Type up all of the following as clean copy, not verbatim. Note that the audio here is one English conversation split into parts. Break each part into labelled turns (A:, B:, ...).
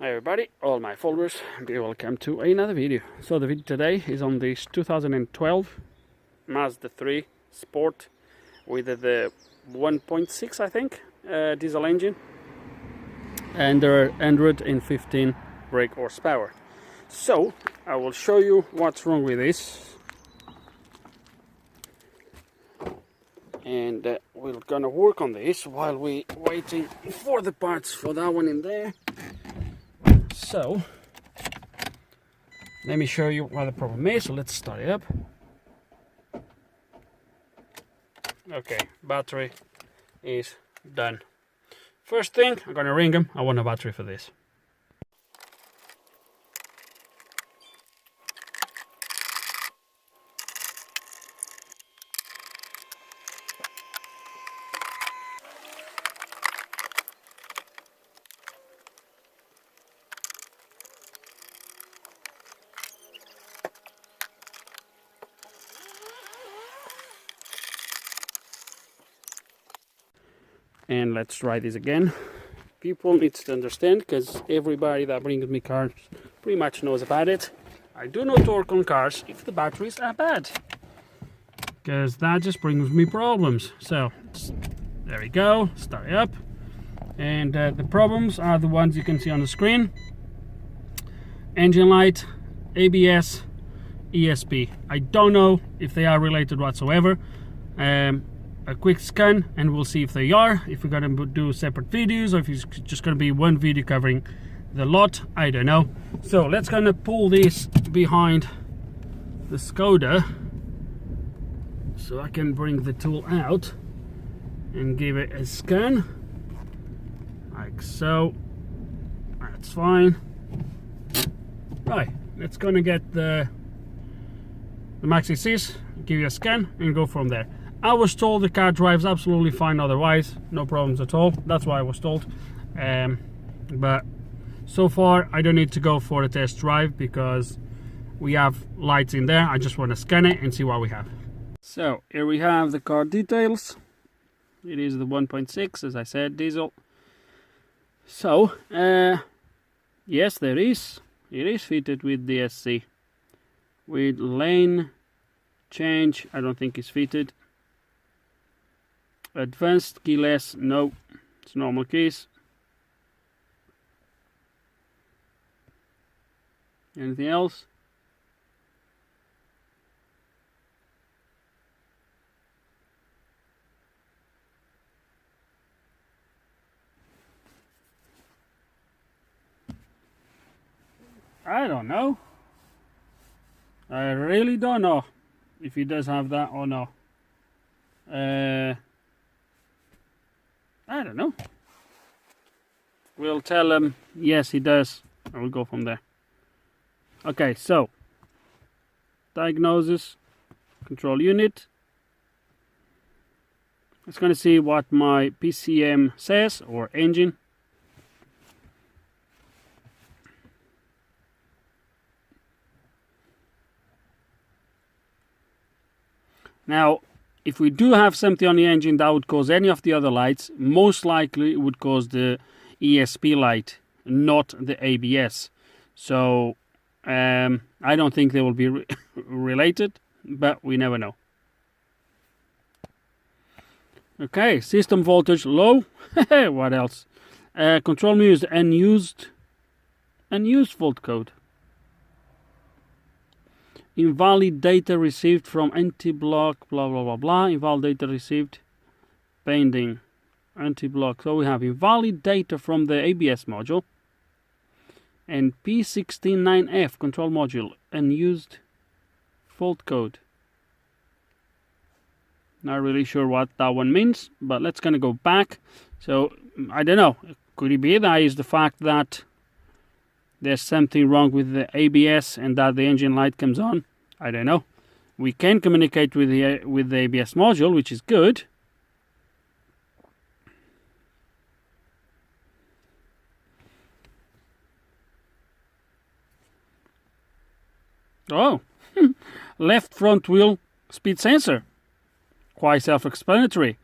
A: Hi everybody, all my followers, be welcome to another video. So the video today is on this 2012 Mazda 3 Sport with the 1.6 I think diesel engine and 115 brake horsepower. So I will show you what's wrong with this, and we're gonna work on this while we waiting for the parts for that one in there. So let me show you what the problem is. So let's start it up. Okay, battery is done. First thing, I'm gonna ring him. I want a battery for this. And let's try this again. People need to understand, because everybody that brings me cars pretty much knows about it. I do not work on cars if the batteries are bad, because that just brings me problems. So there we go, start it up. And the problems are the ones you can see on the screen: engine light, ABS, ESP. I don't know if they are related whatsoever. A quick scan and we'll see if they are, if we're gonna do separate videos or if it's just gonna be one video covering the lot. I don't know. So let's gonna pull this behind the Skoda so I can bring the tool out and give it a scan like so. That's fine. Right, let's gonna get the maxi sys, give you a scan and go from there. I was told the car drives absolutely fine otherwise, no problems at all. That's what I was told. But so far I don't need to go for a test drive because we have lights in there. I just want to scan it and see what we have. So here we have the car details. It is the 1.6, as I said, diesel. So yes, it is fitted with DSC. With lane change, I don't think it's fitted. Advanced keyless, no, it's normal keys. Anything else? I don't know. I really don't know if he does have that or no. I don't know. We'll tell him yes he does, and we'll go from there. Okay, so diagnosis, control unit. It's going to see what my PCM says, or engine. Now, if we do have something on the engine that would cause any of the other lights, most likely it would cause the ESP light, not the ABS. So I don't think they will be related, but we never know. Okay, system voltage low. What else? Control me use unused fault code. Invalid data received from anti-block, blah blah blah blah. Invalid data received, pending, anti-block. So we have invalid data from the ABS module and P169F control module, unused fault code. Not really sure what that one means, but let's gonna go back. So I don't know. Could it be that is the fact that there's something wrong with the ABS and that the engine light comes on? I don't know. We can communicate with the ABS module, which is good. Oh, left front wheel speed sensor. Quite self-explanatory.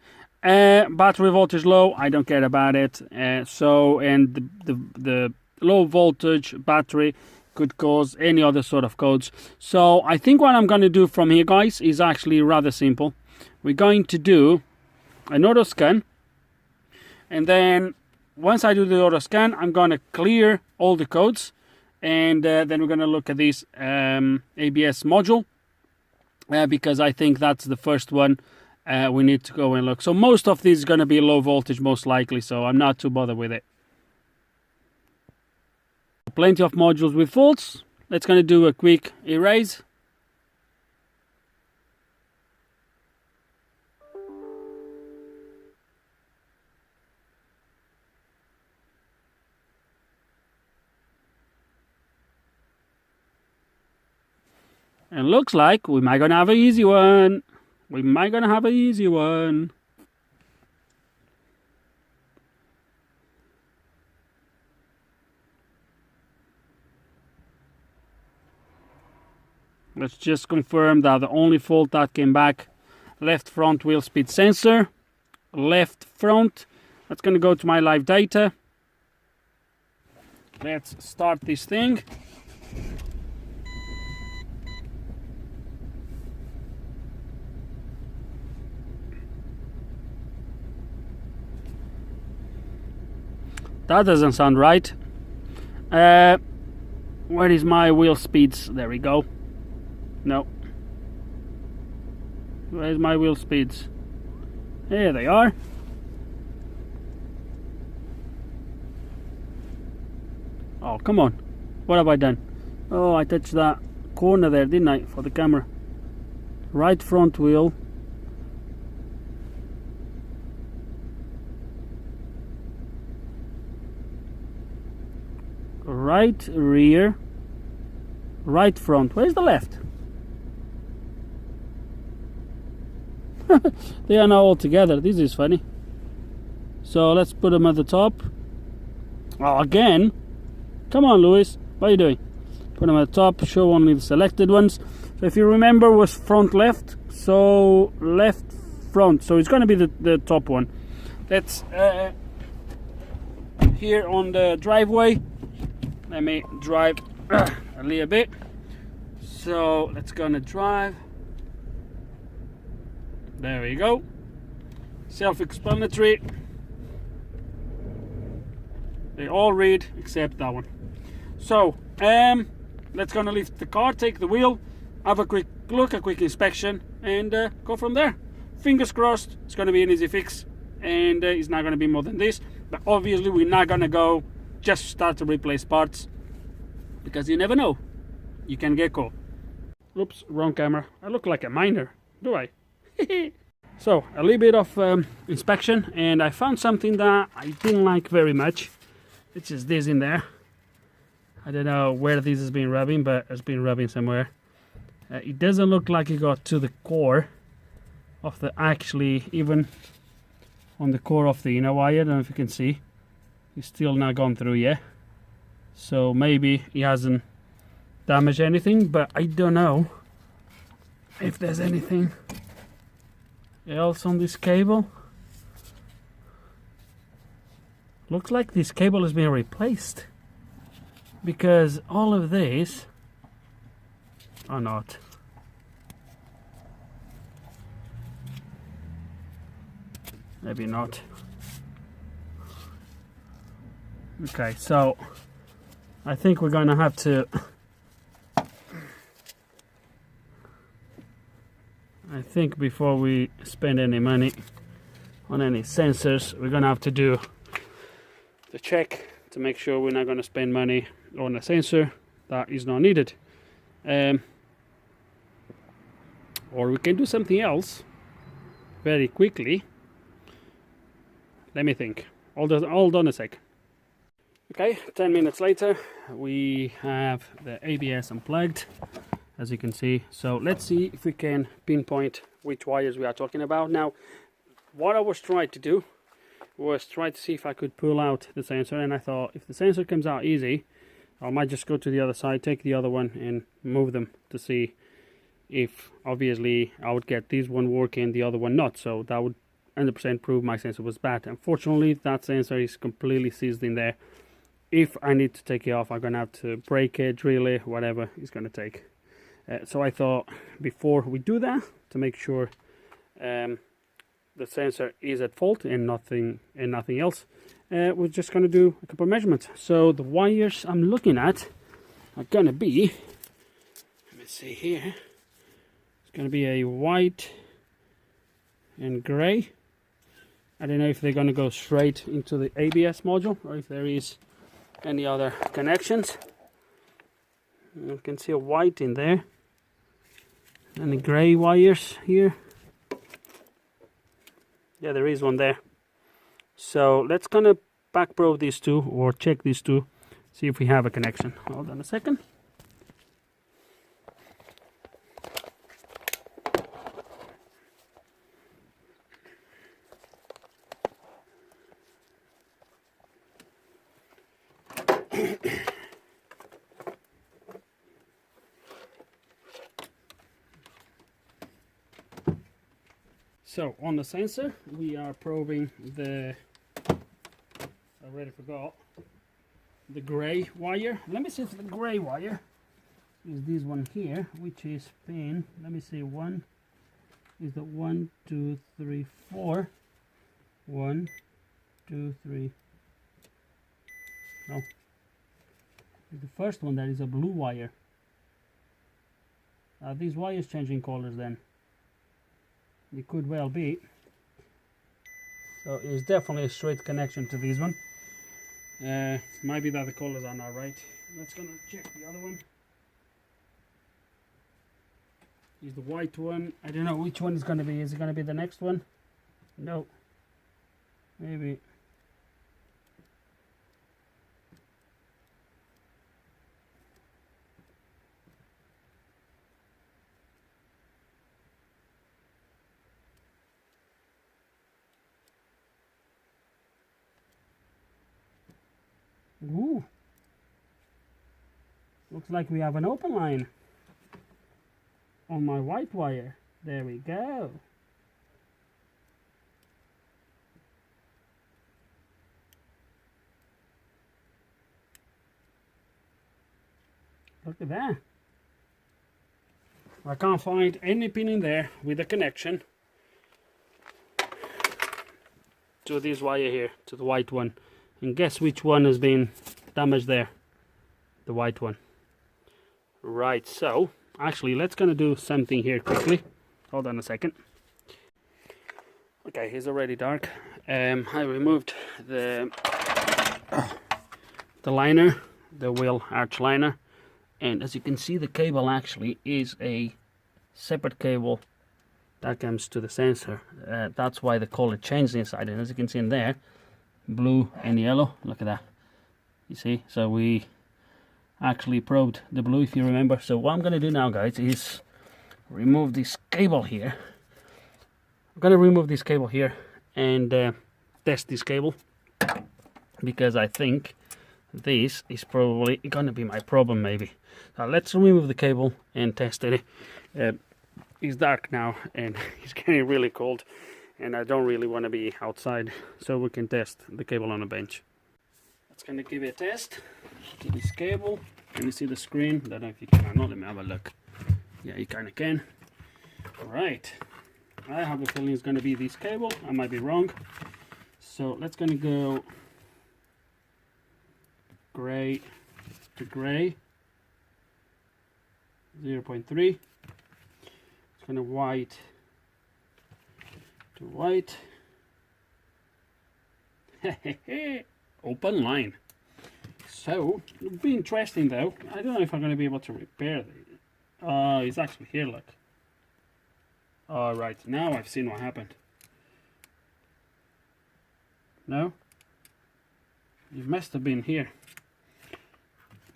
A: Battery voltage low, I don't care about it. And the low voltage battery could cause any other sort of codes. So I think what I'm going to do from here, guys, is actually rather simple. We're going to do an auto scan, and then once I do the auto scan, I'm going to clear all the codes, and then we're going to look at this ABS module, because I think that's the first one we need to go and look. So most of this is going to be low voltage, most likely, so I'm not too bothered with it. Plenty of modules with faults. Let's going to do a quick erase. And looks like we might gonna have an easy one. We might gonna have an easy one. Let's just confirm that the only fault that came back, left front wheel speed sensor, left front. That's gonna go to my live data. Let's start this thing. That doesn't sound right. Where is my wheel speeds? There we go. No. Where's my wheel speeds? Here they are. Oh, come on. What have I done? Oh, I touched that corner there, didn't I, for the camera? Right front wheel. Right rear, right front. Where's the left? They are now all together. This is funny. So let's put them at the top. Oh, again. Come on, Lewis. What are you doing? Put them at the top. Show only the selected ones. So if you remember, was front left. So left front. So it's going to be the top one. That's here on the driveway. Let me drive a little bit. So let's gonna drive. There we go. Self-explanatory. They all read except that one. So let's gonna lift the car, take the wheel, have a quick look, a quick inspection, and go from there. Fingers crossed, it's gonna be an easy fix, and it's not gonna be more than this. But obviously we're not gonna go just start to replace parts, because you never know, you can get caught. Oops, wrong camera. I look like a miner, do I? So a little bit of inspection, and I found something that I didn't like very much. It's just this in there. I don't know where this has been rubbing, but it's been rubbing somewhere. It doesn't look like it got to the core of the, actually even on the core of the inner wire. I don't know if you can see. It's still not gone through yet, so maybe he hasn't damaged anything, but I don't know if there's anything else on this cable. Looks like this cable has been replaced, because all of these are not. Maybe not. Okay, so I think we're going to have to, I think before we spend any money on any sensors, we're going to have to do the check to make sure we're not going to spend money on a sensor that is not needed. Or we can do something else very quickly. Let me think. Hold on a sec. Okay, 10 minutes later, we have the ABS unplugged, as you can see. So let's see if we can pinpoint which wires we are talking about. Now, what I was trying to do was try to see if I could pull out the sensor, and I thought if the sensor comes out easy, I might just go to the other side, take the other one and move them to see if obviously I would get this one working, the other one not. So that would 100% prove my sensor was bad. Unfortunately, that sensor is completely seized in there. if I need to take it off, I'm gonna have to break it, drill it, whatever it's gonna take. So I thought before we do that, to make sure the sensor is at fault and nothing else, we're just gonna do a couple of measurements. So the wires I'm looking at are gonna be, let me see here, it's gonna be a white and gray. I don't know if they're gonna go straight into the ABS module or if there is any other connections. You can see a white in there and the gray wires here. Yeah, there is one there. So let's gonna back probe these two, or check these two, see if we have a connection. Hold on a second. So on the sensor, we are probing the, I already forgot, the gray wire. Let me see if the gray wire is this one here, which is pin, let me see, one, is the 1, 2, 3, 4. 1, 2, 3. No. It's the first one that is a blue wire. Are these wires changing colors then? It could well be. So it's definitely a straight connection to this one. Might be that the colors are not right. Let's gonna check the other one. Is the white one. I don't know which one is gonna be. Is it gonna be the next one? No. Maybe. Ooh. Looks like we have an open line on my white wire. There we go. Look at that. I can't find any pin in there with a connection to this wire here, to the white one. And guess which one has been damaged there? The white one. Right, so actually let's gonna do something here quickly. Hold on a second. Okay, it's already dark. I removed the liner, the wheel arch liner, and as you can see, the cable actually is a separate cable that comes to the sensor. That's why the color changed inside, and as you can see in there, blue and yellow. Look at that. You see, so we actually probed the blue, if you remember. So what I'm going to do now, guys, is remove this cable here. I'm going to remove this cable here and test this cable, because I think this is probably going to be my problem, maybe. So let's remove the cable and test it. It's dark now and it's getting really cold, and I don't really want to be outside, so we can test the cable on a bench. That's going to give it a test to this cable. Can you see the screen? I don't know if you can or not. Let me have a look. Yeah, you kind of can. Alright, I have a feeling it's going to be this cable. I might be wrong. So let's going to go gray to gray, 0.3. It's going to white to white. Open line. So it'll be interesting though. I don't know if I'm going to be able to repair it. It's actually here, look. Alright, now I've seen what happened. No? It must have been here.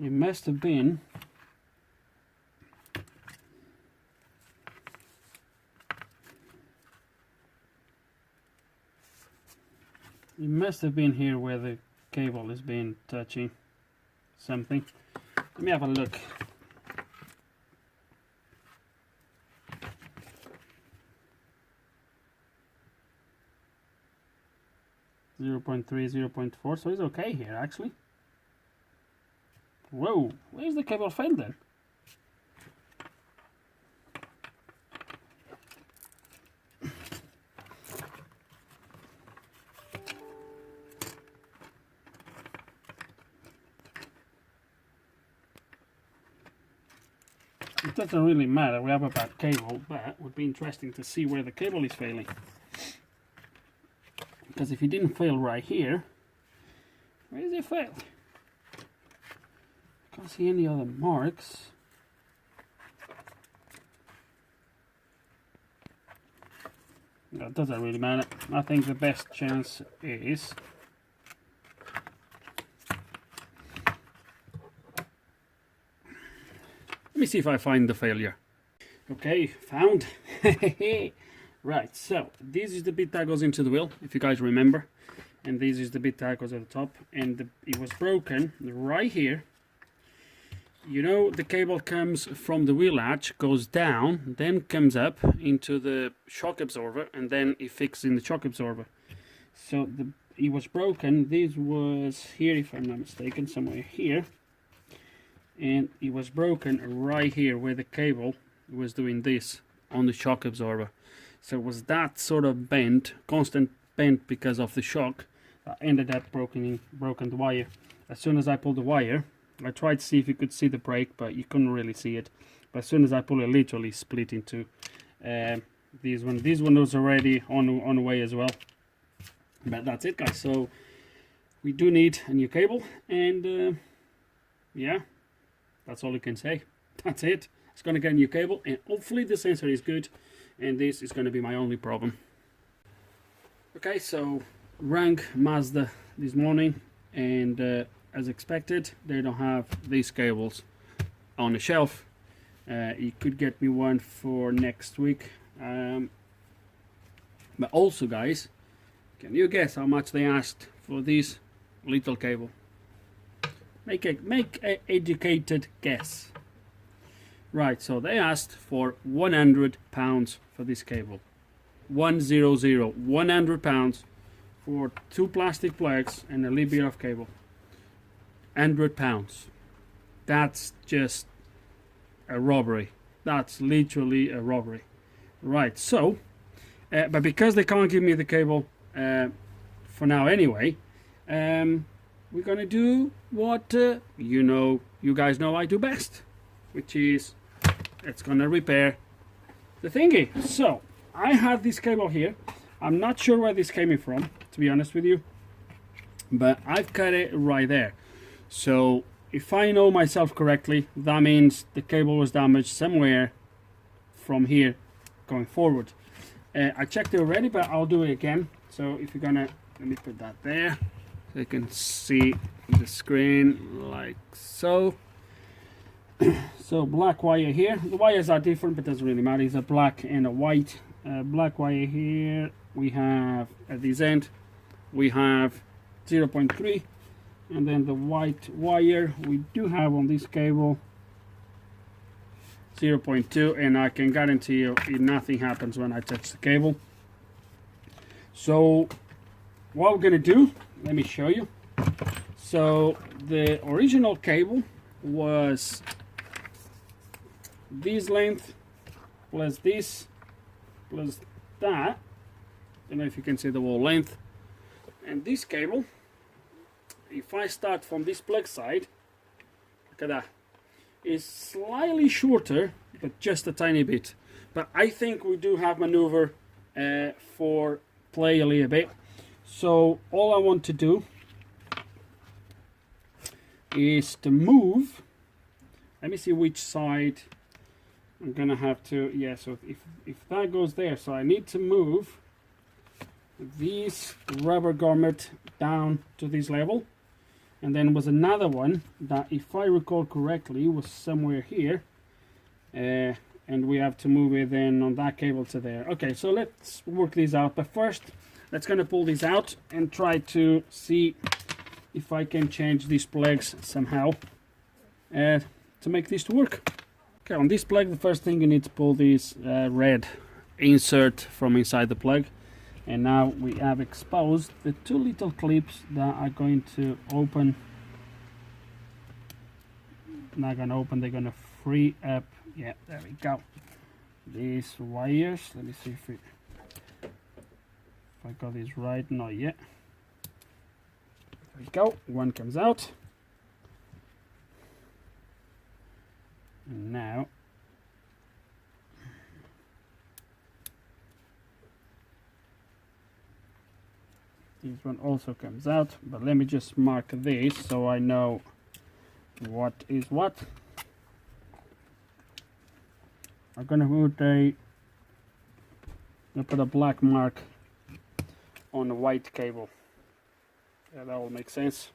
A: It must have been here where the cable has been touching something. Let me have a look. .3, 0.4, so it's okay here actually. Whoa, where's the cable failed then? It doesn't really matter, we have a bad cable, but it would be interesting to see where the cable is failing. Because if it didn't fail right here, where is it failed? Can't see any other marks. No, it doesn't really matter. I think the best chance is let me see if I find the failure. Okay, found. Right, so this is the bit that goes into the wheel, if you guys remember. And this is the bit that goes at the top. And it was broken right here. You know, the cable comes from the wheel latch, goes down, then comes up into the shock absorber, and then it fixes in the shock absorber. So it was broken. This was here, if I'm not mistaken, somewhere here. And it was broken right here where the cable was doing this on the shock absorber. So it was that sort of bent, constant bent because of the shock, that ended up broken the wire. As soon as I pulled the wire, I tried to see if you could see the brake, but you couldn't really see it. But as soon as I pull it, literally split into this one. This one was already on the way as well. But that's it, guys. So we do need a new cable, and yeah, that's all you can say. That's it. It's going to get a new cable, and hopefully the sensor is good, and this is going to be my only problem. Okay, so rang Mazda this morning, and as expected, they don't have these cables on the shelf. You could get me one for next week. But also, guys, can you guess how much they asked for this little cable? Make a educated guess. Right, so they asked for £100 for this cable. 100 pounds for 2 plastic plugs and a little bit of cable. £100. That's just a robbery. That's literally a robbery. Right, so but because they can't give me the cable for now anyway, we're gonna do what you guys know I do best, which is it's gonna repair the thingy. So I have this cable here. I'm not sure where this came from, to be honest with you, but I've cut it right there. So if I know myself correctly, that means the cable was damaged somewhere from here going forward. I checked it already, but I'll do it again. So if you're gonna, let me put that there so you can see the screen like so. So black wire here. The wires are different, but it doesn't really matter. It's a black and a white. Black wire here. We have at this end we have 0.3, and then the white wire we do have on this cable 0.2, and I can guarantee you nothing happens when I touch the cable. So what we're gonna do, let me show you. So the original cable was this length plus this plus that. I don't know if you can see the whole length. And this cable, if I start from this plug side, look at that, is slightly shorter, but just a tiny bit. But I think we do have maneuver for play a little bit. So all I want to do is to move. Let me see which side I'm gonna have to. Yeah, so if that goes there, so I need to move this rubber garment down to this level, and then was another one that, if I recall correctly, was somewhere here, and we have to move it then on that cable to there. Okay, so let's work these out, but first let's gonna pull these out and try to see if I can change these plugs somehow to make this work. Okay, on this plug, the first thing you need to pull this red insert from inside the plug. And now we have exposed the 2 little clips that are going to open not gonna open. They're gonna free up. Yeah, there we go. These wires. Let me see if I got this right. Not yet. There we go. One comes out. And now this one also comes out, but let me just mark this so I know what is what. I'm gonna put a black mark on the white cable. Yeah, that will make sense.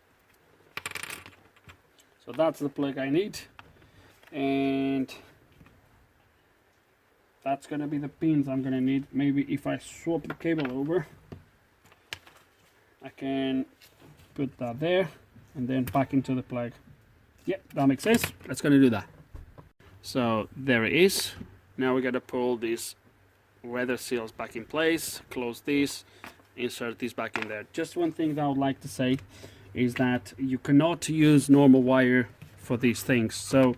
A: So that's the plug I need, and that's gonna be the pins I'm gonna need. Maybe if I swap the cable over, I can put that there and then back into the plug. Yep, that makes sense. Let's gonna do that. So there it is. Now we gotta pull these weather seals back in place, close these, insert these back in there. Just one thing that I would like to say is that you cannot use normal wire for these things. So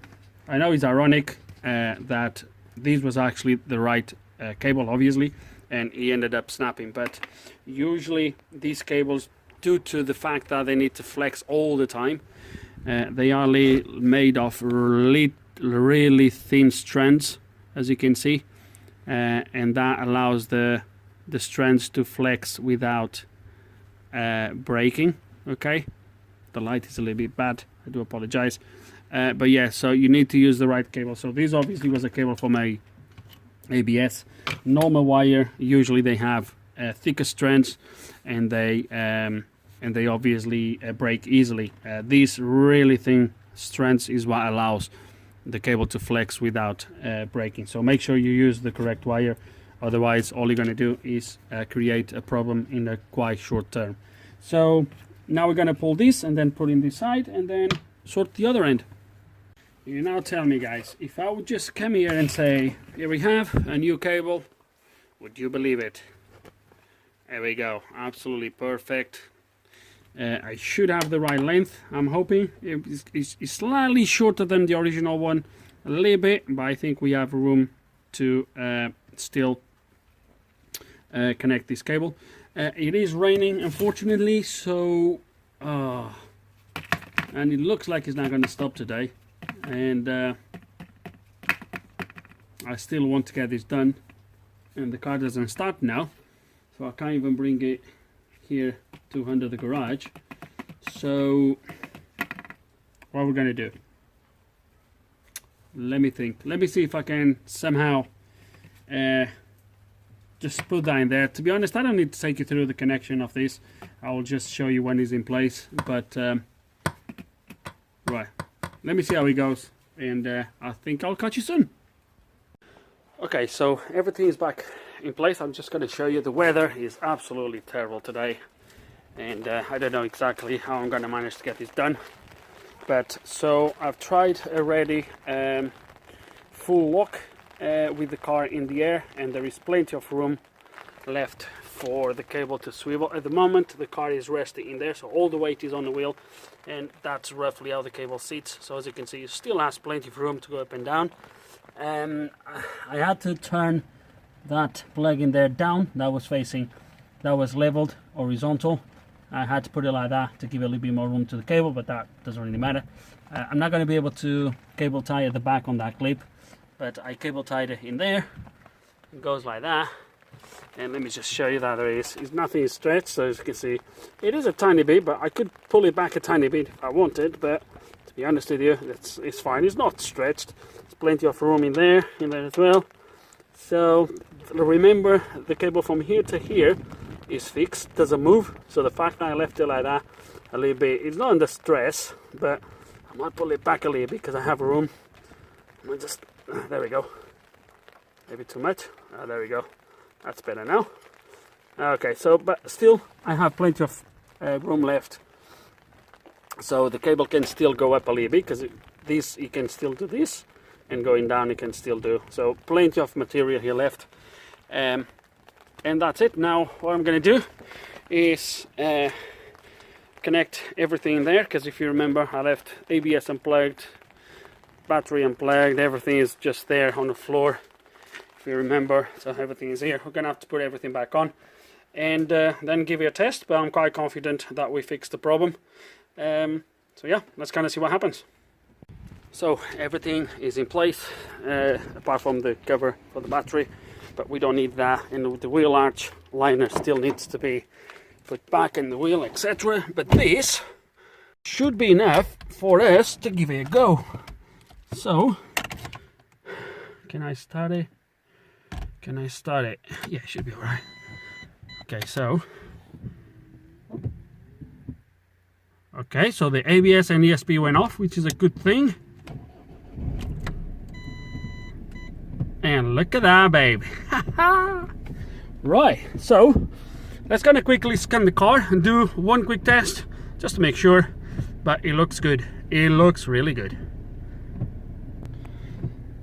A: I know it's ironic that this was actually the right cable, obviously, and he ended up snapping, but usually these cables, due to the fact that they need to flex all the time, they are made of really thin strands, as you can see, and that allows the strands to flex without breaking. Okay, the light is a little bit bad, I do apologize, but yeah, so you need to use the right cable. So this obviously was a cable for my ABS. Normal wire, usually they have thicker strands, and they obviously break easily. These really thin strands is what allows the cable to flex without breaking. So make sure you use the correct wire, otherwise all you're going to do is create a problem in a quite short term. So now we're going to pull this and then put in this side and then sort the other end. You now tell me, guys, if I would just come here and say, here we have a new cable, would you believe it? There we go, absolutely perfect. I should have the right length, I'm hoping. It's slightly shorter than the original one, a little bit, but I think we have room to still connect this cable. It is raining, unfortunately, so and it looks like it's not going to stop today. And I still want to get this done, and the car doesn't start now, so I can't even bring it here to under the garage. So what we're gonna do, let me think, let me see if I can somehow just put that in there. To be honest, I don't need to take you through the connection of this, I will just show you when it's in place, but right, let me see how it goes, and I think I'll catch you soon. Okay, so everything is back in place. I'm just going to show you. The weather is absolutely terrible today, and I don't know exactly how I'm going to manage to get this done. But so I've tried already full lock with the car in the air, and there is plenty of room left for the cable to swivel. At the moment the car is resting in there, so all the weight is on the wheel, and that's roughly how the cable sits. So as you can see, it still has plenty of room to go up and down. I had to turn that plug in there down. That was leveled horizontal. I had to put it like that to give a little bit more room to the cable, but that doesn't really matter. I'm not going to be able to cable tie at the back on that clip, but I cable tied it in there. It goes like that. And let me just show you that nothing is stretched, so as you can see, it is a tiny bit, but I could pull it back a tiny bit if I wanted, but to be honest with you, it's fine. It's not stretched. There's plenty of room in there as well. So remember, the cable from here to here is fixed, doesn't move. So the fact that I left it like that a little bit, it's not under stress, but I might pull it back a little bit because I have room. I might just, there we go. Maybe too much. There we go. That's better now. Okay, so but still I have plenty of room left, so the cable can still go up a little bit, because this, you can still do this, and going down you can still do. So plenty of material here left, and that's it. Now what I'm going to do is connect everything in there, because if you remember, I left ABS unplugged, battery unplugged, everything is just there on the floor, if you remember. So everything is here. We're gonna have to put everything back on and then give it a test, but I'm quite confident that we fixed the problem. So yeah, let's kind of see what happens. So everything is in place, apart from the cover for the battery, but we don't need that, and the wheel arch liner still needs to be put back in the wheel, etc. But this should be enough for us to give it a go. So, can I start it? Can I start it? Yeah, it should be alright. Okay, so the ABS and ESP went off, which is a good thing. And look at that, baby. Right, so let's kind of quickly scan the car and do one quick test just to make sure. But it looks good. It looks really good.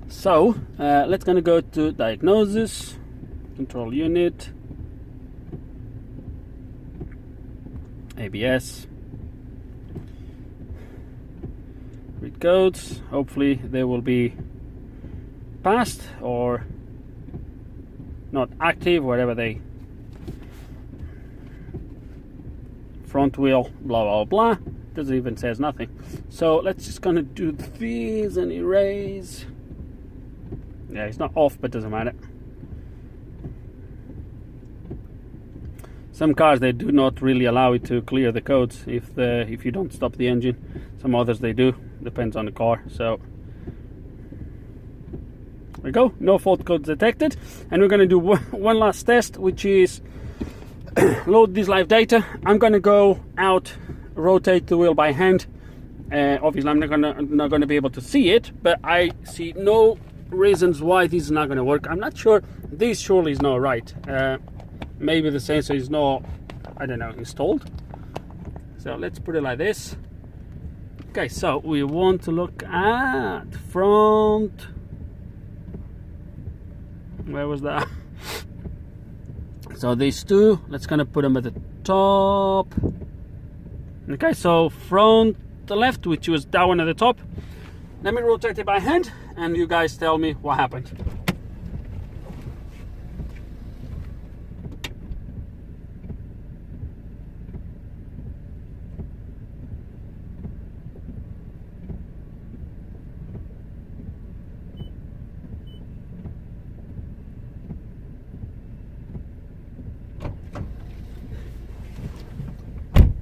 A: So let's gonna go to Diagnosis, Control Unit, ABS, read codes. Hopefully they will be passed or not active, whatever they. Front wheel, blah blah blah. Doesn't even says nothing. So let's just gonna do these and erase. Yeah, it's not off, but doesn't matter. Some cars, they do not really allow it to clear the codes if you don't stop the engine. Some others they do, depends on the car. So there we go, no fault codes detected. And we're going to do one last test, which is load this live data. I'm going to go out, rotate the wheel by hand. Obviously I'm not gonna be able to see it, but I see no reasons why this is not going to work. I'm not sure. This surely is not right. Maybe the sensor is not, I don't know, installed. So let's put it like this. Okay, so we want to look at front. Where was that? So these two, let's kind of put them at the top. Okay, so front the left, which was that one at the top. Let me rotate it by hand and you guys tell me what happened.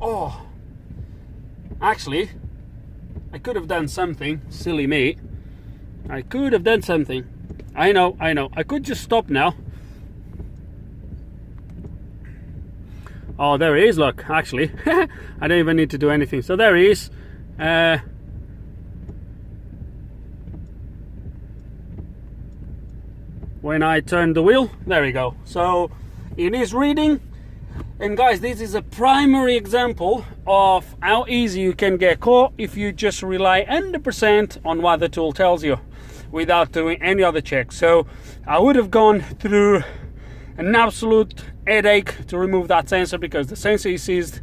A: Oh, actually, I could have done something, silly me. I could have done something. I know. I could just stop now. Oh, there he is, look, actually. I don't even need to do anything. So there he is. When I turn the wheel, there we go. So it is reading. And guys, this is a primary example of how easy you can get caught if you just rely 100% on what the tool tells you without doing any other checks. So I would have gone through an absolute headache to remove that sensor because the sensor is seized.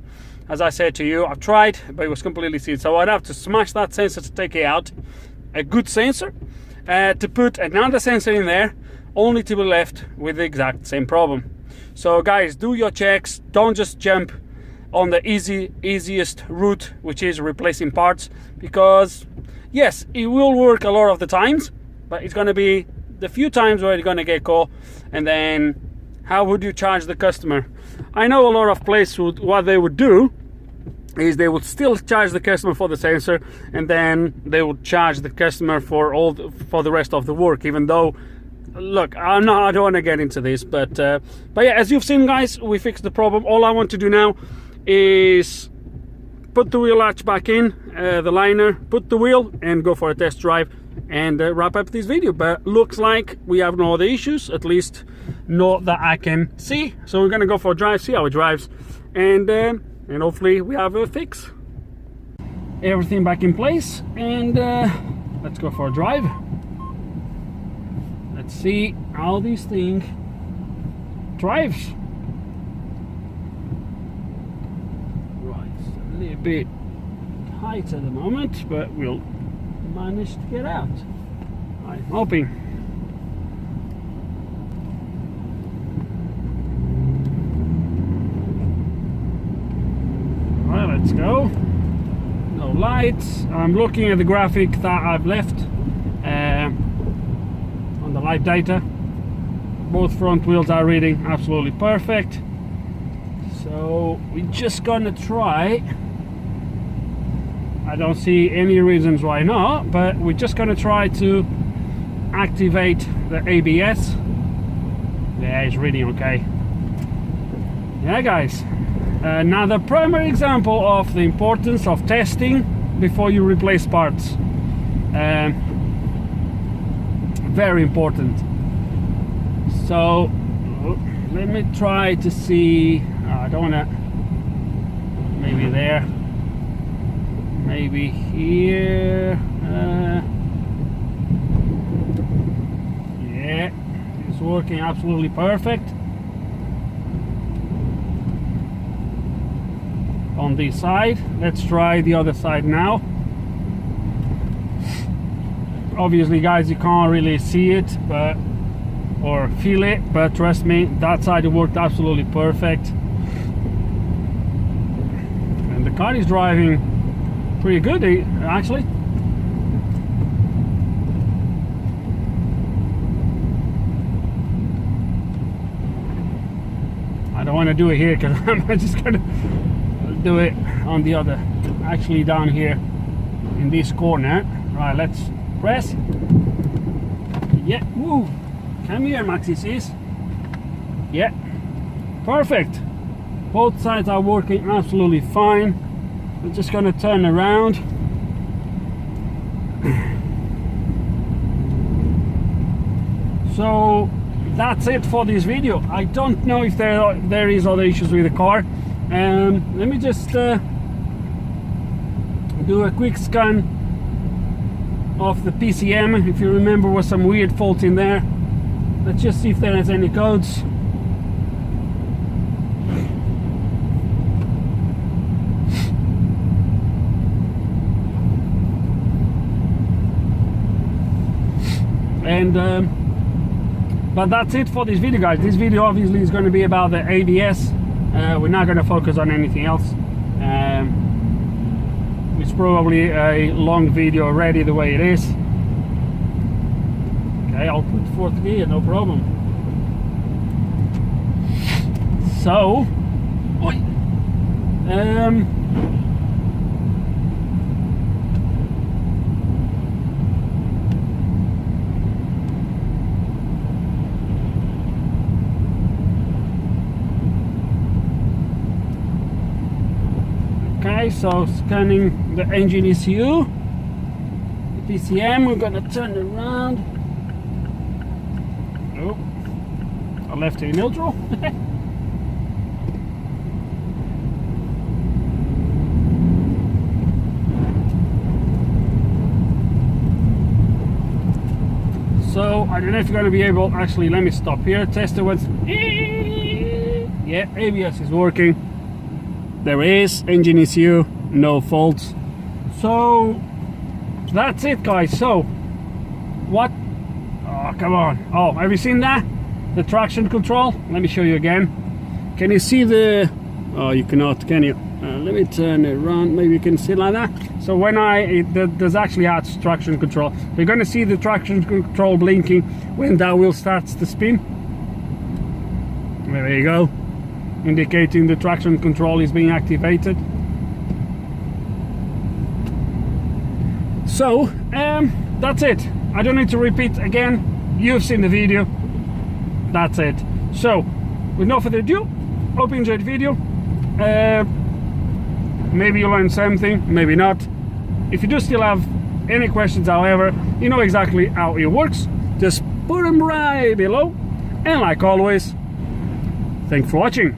A: As I said to you, I've tried, but it was completely seized. So I'd have to smash that sensor to take it out, a good sensor, to put another sensor in there, only to be left with the exact same problem. So guys, do your checks. Don't just jump on the easiest route, which is replacing parts, because yes, it will work a lot of the times, but it's going to be the few times where you're going to get caught. And then how would you charge the customer? I know a lot of places what they would do is they would still charge the customer for the sensor, and then they would charge the customer for the rest of the work, even though, look, I don't want to get into this, but yeah, as you've seen, guys, we fixed the problem. All I want to do now is put the wheel arch back in, the liner, put the wheel, and go for a test drive and wrap up this video. But looks like we have no other issues, at least not that I can see. So we're gonna go for a drive, see how it drives, and hopefully we have a fix. Everything back in place, and let's go for a drive. Let's see how this thing drives. Right, it's a little bit tight at the moment, but we'll managed to get out. I'm hoping. Well, let's go. No lights. I'm looking at the graphic that I've left on the light data. Both front wheels are reading absolutely perfect. So we're just gonna try. I don't see any reasons why not, but we're just gonna try to activate the ABS. Yeah, it's reading okay. Yeah, guys. Another primary example of the importance of testing before you replace parts. Very important. So let me try to see. I don't want to. Maybe there. Maybe here. Yeah, it's working absolutely perfect. On this side, let's try the other side now. Obviously, guys, you can't really see it, but or feel it, but trust me, that side it worked absolutely perfect. And the car is driving pretty good, actually. I don't want to do it here because I'm just gonna do it on the other, actually down here in this corner. Right, let's press. Yeah, woo. Come here, Maxi says. Yeah, perfect. Both sides are working absolutely fine. We're just gonna turn around. So that's it for this video. I don't know if there is other issues with the car. Let me just do a quick scan of the PCM. If you remember, was some weird fault in there. Let's just see if there is any codes. And but that's it for this video, guys. This video obviously is going to be about the ABS. We're not going to focus on anything else. It's probably a long video already the way it is. Okay, I'll put fourth gear, no problem. So, okay, so scanning the engine ECU, the PCM. We're gonna turn it around. Oh, I left it in neutral. So I don't know if you're going to be able. Actually, let me stop here. Test it once. Yeah, ABS is working. There is engine ECU, no faults. So that's it, guys. So what? Oh, come on. Oh, have you seen that? The traction control. Let me show you again. Can you see the? Oh, you cannot, can you? Let me turn it around. Maybe you can see it like that. So when there's actually traction control. You're going to see the traction control blinking when that wheel starts to spin. There you go, indicating the traction control is being activated. So that's it. I don't need to repeat again. You've seen the video. That's it. So with no further ado, hope you enjoyed the video. Maybe you learned something, maybe not. If you do still have any questions, however, you know exactly how it works. Just put them right below. And like always, thanks for watching.